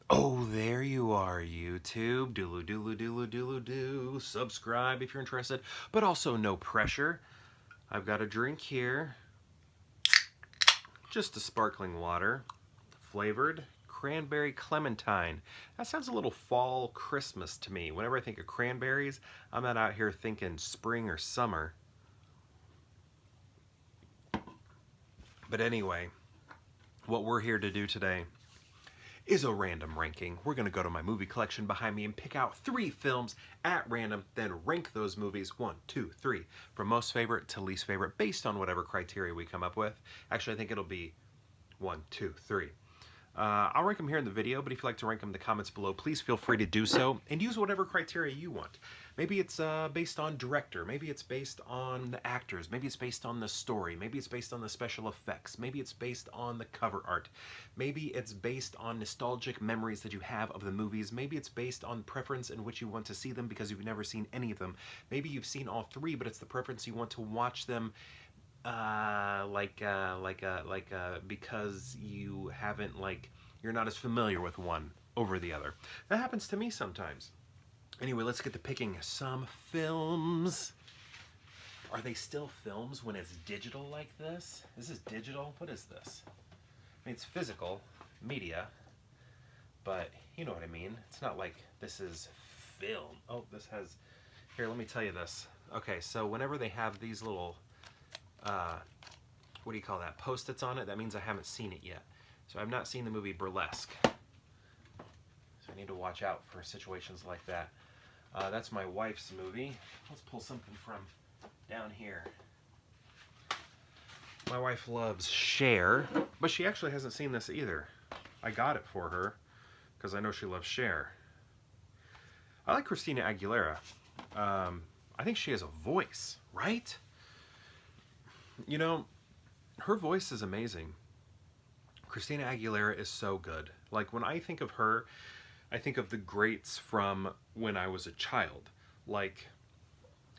Oh, there you are, YouTube. Doodle doodle doodle doodle doo. Subscribe if you're interested, but also no pressure. I've got a drink here, just a sparkling water, flavored cranberry clementine. That sounds a little fall Christmas to me. Whenever I think of cranberries, I'm not out here thinking spring or summer. But anyway, what we're here to do today is a random ranking. We're going to go to my movie collection behind me and pick out 3 films at random, then rank those movies 1, 2, 3 from most favorite to least favorite based on whatever criteria we come up with. Actually, I think it'll be 1, 2, 3. I'll rank them here in the video, but if you'd like to rank them in the comments below, please feel free to do so and use whatever criteria you want. Maybe it's based on director, maybe it's based on the actors, maybe it's based on the story, maybe it's based on the special effects, maybe it's based on the cover art, maybe it's based on nostalgic memories that you have of the movies, maybe it's based on preference in which you want to see them because you've never seen any of them. Maybe you've seen all 3, but it's the preference you want to watch them because you haven't you're not as familiar with one over the other. That happens to me sometimes. Anyway, let's get to picking some films. Are they still films when it's digital like this? Is this digital? What is this? I mean, it's physical media, but you know what I mean. It's not like this is film. Oh, this has... Here, let me tell you this. Okay, so whenever they have these little what do you call that, post-its on it, that means I haven't seen it yet. So I've not seen the movie Burlesque. So I need to watch out for situations like that. That's my wife's movie. Let's pull something from down here. My wife loves Cher, but she actually hasn't seen this either. I got it for her because I know she loves Cher. I like Christina Aguilera. I think she has a voice, right? You know, her voice is amazing. Christina Aguilera is so good. Like, when I think of her, I think of the greats from when I was a child. Like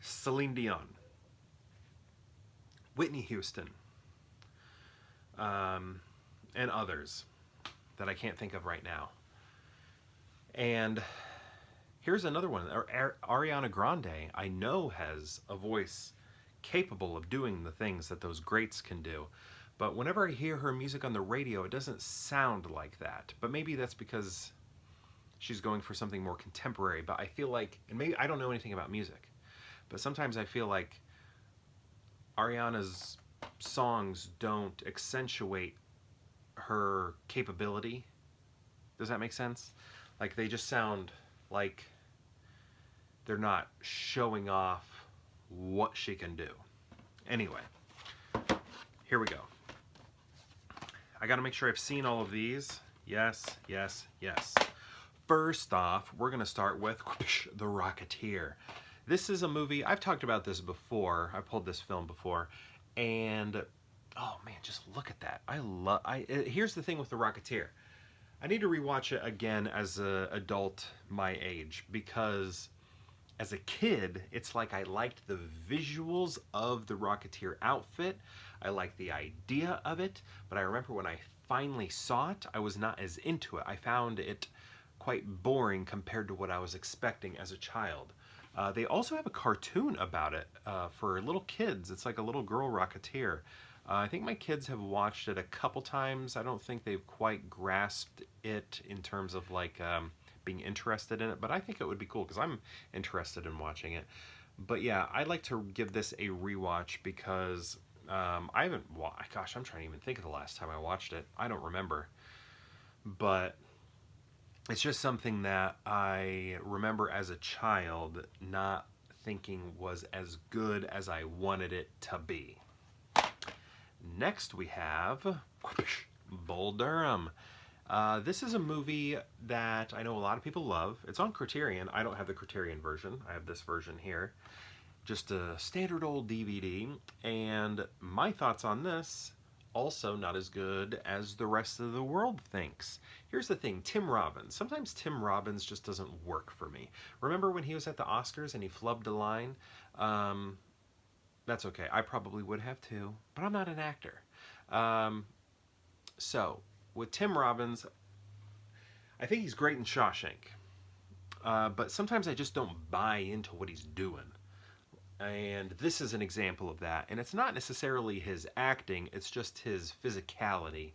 Celine Dion, Whitney Houston, and others that I can't think of right now. And here's another one. Ariana Grande, I know, has a voice capable of doing the things that those greats can do. But whenever I hear her music on the radio, it doesn't sound like that. But maybe that's because she's going for something more contemporary. But I feel like, and maybe I don't know anything about music, but sometimes I feel like Ariana's songs don't accentuate her capability. Does that make sense? Like, they just sound like they're not showing off what she can do. Anyway, here we go. I gotta make sure I've seen all of these. Yes, yes, yes. First off, we're gonna start with The Rocketeer. This is a movie, I've talked about this before. I pulled this film before, and oh man, just look at that. Here's the thing with The Rocketeer. I need to rewatch it again as an adult my age, because as a kid, it's like I liked the visuals of the Rocketeer outfit. I liked the idea of it, but I remember when I finally saw it, I was not as into it. I found it quite boring compared to what I was expecting as a child. They also have a cartoon about it for little kids. It's like a little girl Rocketeer. I think my kids have watched it a couple times. I don't think they've quite grasped it in terms of like being interested in it, but I think it would be cool because I'm interested in watching it. But yeah, I'd like to give this a rewatch because I haven't gosh, I'm trying to even think of the last time I watched it. I don't remember. But it's just something that I remember as a child not thinking was as good as I wanted it to be. Next we have Bull Durham. This is a movie that I know a lot of people love. It's on Criterion. I don't have the Criterion version. I have this version here. Just a standard old DVD. And my thoughts on this, also not as good as the rest of the world thinks. Here's the thing, Tim Robbins. Sometimes Tim Robbins just doesn't work for me. Remember when he was at the Oscars and he flubbed a line? That's okay. I probably would have too, but I'm not an actor. So, with Tim Robbins, I think he's great in Shawshank, but sometimes I just don't buy into what he's doing. And this is an example of that. And it's not necessarily his acting, it's just his physicality.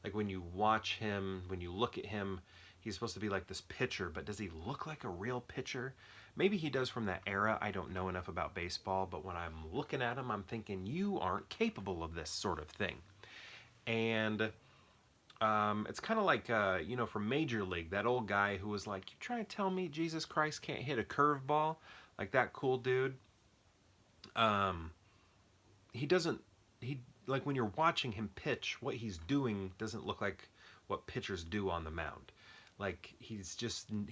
Like when you watch him, when you look at him, he's supposed to be like this pitcher, but does he look like a real pitcher? Maybe he does from that era. I don't know enough about baseball, but when I'm looking at him, I'm thinking, you aren't capable of this sort of thing. And it's kind of like, from Major League, that old guy who was like, you trying to tell me Jesus Christ can't hit a curveball? Like that cool dude. Um, he doesn't, he, like when you're watching him pitch, what he's doing doesn't look like what pitchers do on the mound. Like he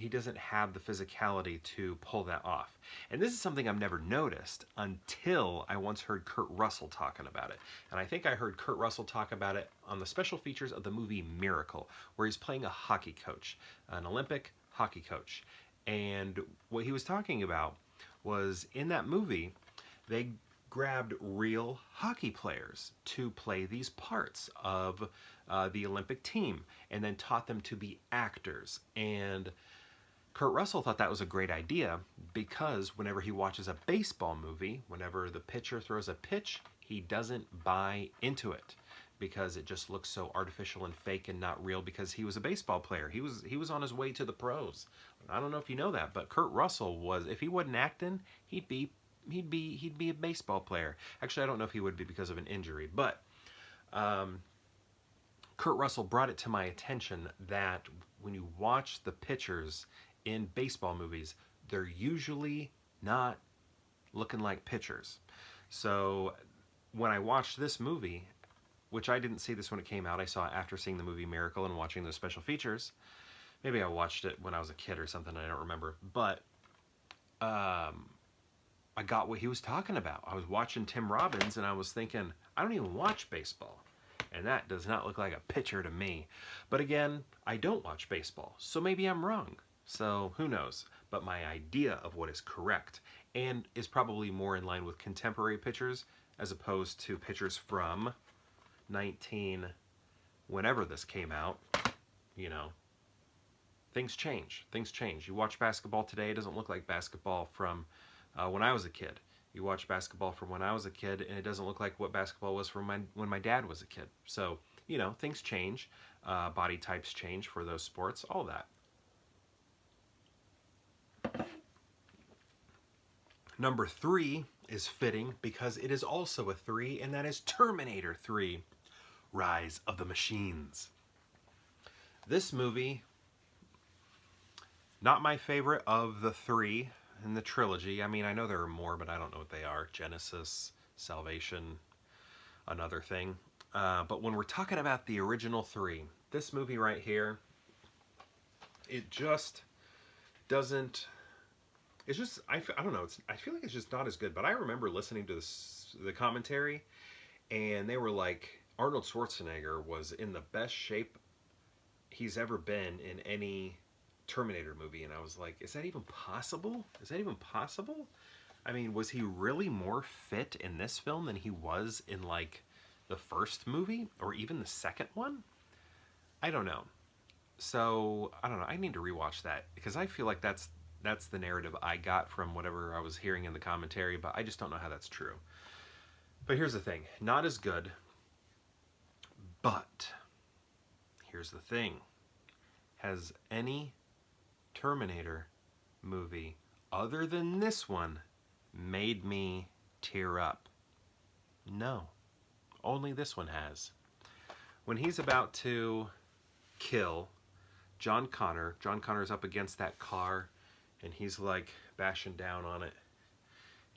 doesn't have the physicality to pull that off. And this is something I've never noticed until I once heard Kurt Russell talking about it. And I think I heard Kurt Russell talk about it on the special features of the movie Miracle, where he's playing a hockey coach, an Olympic hockey coach. And what he was talking about was in that movie, they grabbed real hockey players to play these parts of the Olympic team and then taught them to be actors. And Kurt Russell thought that was a great idea because whenever he watches a baseball movie, whenever the pitcher throws a pitch, he doesn't buy into it because it just looks so artificial and fake and not real because he was a baseball player. He was on his way to the pros. I don't know if you know that, but Kurt Russell was, if he wasn't acting, he'd be a baseball player. Actually, I don't know if he would be because of an injury, but Kurt Russell brought it to my attention that when you watch the pitchers in baseball movies, they're usually not looking like pitchers. So when I watched this movie, which I didn't see this when it came out, I saw it after seeing the movie Miracle and watching those special features. Maybe I watched it when I was a kid or something, I don't remember. But I got what he was talking about. I was watching Tim Robbins and I was thinking, I don't even watch baseball. And that does not look like a pitcher to me. But again, I don't watch baseball, so maybe I'm wrong. So who knows? But my idea of what is correct and is probably more in line with contemporary pitchers as opposed to pitchers from 19, whenever this came out, things change. Things change. You watch basketball today, it doesn't look like basketball from when I was a kid. You watch basketball from when I was a kid, and it doesn't look like what basketball was from when my dad was a kid. So, things change. Body types change for those sports, all that. Number 3 is fitting because it is also a 3, and that is Terminator 3, Rise of the Machines. This movie, not my favorite of the 3 in the trilogy. I mean, I know there are more, but I don't know what they are. Genesis, Salvation, another thing. But when we're talking about the original 3, this movie right here, it just doesn't... It's just, I don't know, I feel like it's just not as good. But I remember listening to the commentary, and they were like, Arnold Schwarzenegger was in the best shape he's ever been in any Terminator movie. And I was like, is that even possible? Is that even possible? I mean, was he really more fit in this film than he was in like the first movie or even the second one? I don't know. So I don't know, I need to rewatch that because I feel like that's the narrative I got from whatever I was hearing in the commentary, but I just don't know how that's true. But here's the thing, not as good, but here's the thing. Has any Terminator movie other than this one made me tear up? No. Only this one has. When he's about to kill John Connor's up against that car and he's like bashing down on it,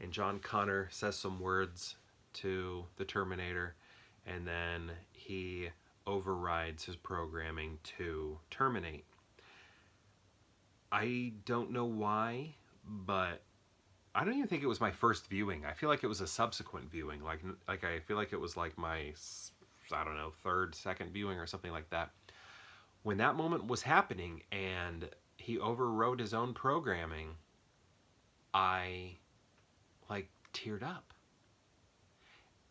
and John Connor says some words to the Terminator, and then he overrides his programming to terminate. I don't know why, but I don't even think it was my first viewing. I feel like it was a subsequent viewing. Like I feel like it was like my, I don't know, third, second viewing or something like that. When that moment was happening and he overrode his own programming, I like teared up.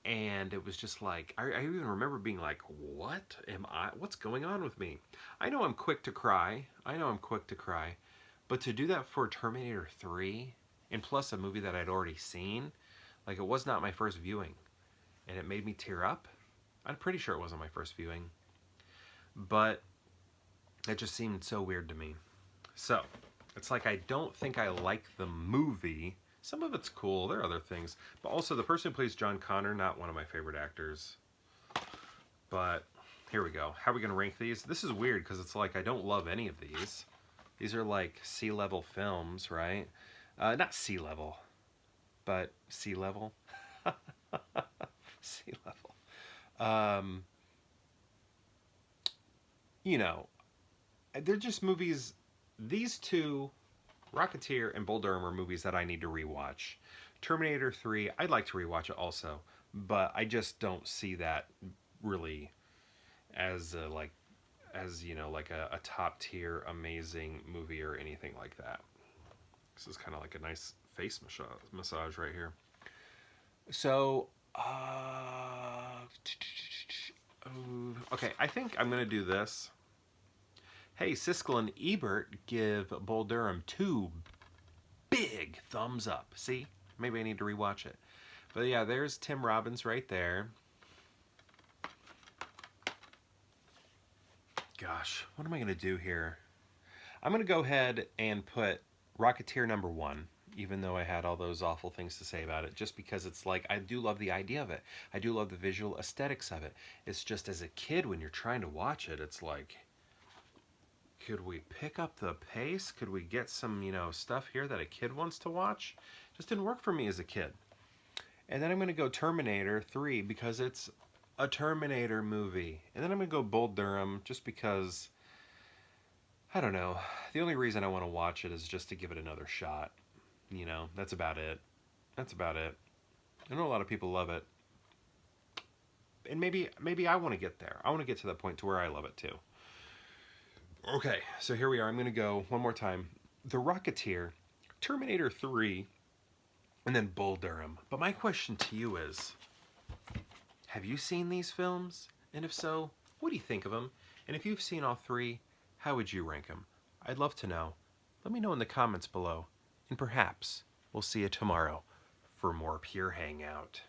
And it was just like, I even remember being like, what am I, what's going on with me? I know I'm quick to cry. I know I'm quick to cry. But to do that for Terminator 3, and plus a movie that I'd already seen, like it was not my first viewing. And it made me tear up. I'm pretty sure it wasn't my first viewing. But it just seemed so weird to me. So, it's like I don't think I like the movie. Some of it's cool, there are other things. But also the person who plays John Connor, not one of my favorite actors. But here we go. How are we going to rank these? This is weird because it's like I don't love any of these. These are like C-level films, right? Not C-level, but C-level. C-level. You know, they're just movies. These two, Rocketeer and Bull Durham, are movies that I need to rewatch. Terminator 3, I'd like to rewatch it also, but I just don't see that really as like a top tier amazing movie or anything like that. This is kind of like a nice face massage right here. So, okay, I think I'm gonna do this. Hey, Siskel and Ebert give Bull Durham 2 big thumbs up. See? Maybe I need to rewatch it. But yeah, there's Tim Robbins right there. Gosh, what am I going to do here? I'm going to go ahead and put Rocketeer number 1, even though I had all those awful things to say about it, just because it's like, I do love the idea of it. I do love the visual aesthetics of it. It's just as a kid, when you're trying to watch it, it's like, could we pick up the pace? Could we get some, stuff here that a kid wants to watch? Just didn't work for me as a kid. And then I'm going to go Terminator 3 because it's a Terminator movie. And then I'm going to go Bull Durham just because, I don't know. The only reason I want to watch it is just to give it another shot. That's about it. That's about it. I know a lot of people love it. And maybe I want to get there. I want to get to that point to where I love it too. Okay, so here we are. I'm going to go one more time. The Rocketeer, Terminator 3, and then Bull Durham. But my question to you is, have you seen these films? And if so, what do you think of them? And if you've seen all 3, how would you rank them? I'd love to know. Let me know in the comments below. And perhaps we'll see you tomorrow for more Pure Hangout.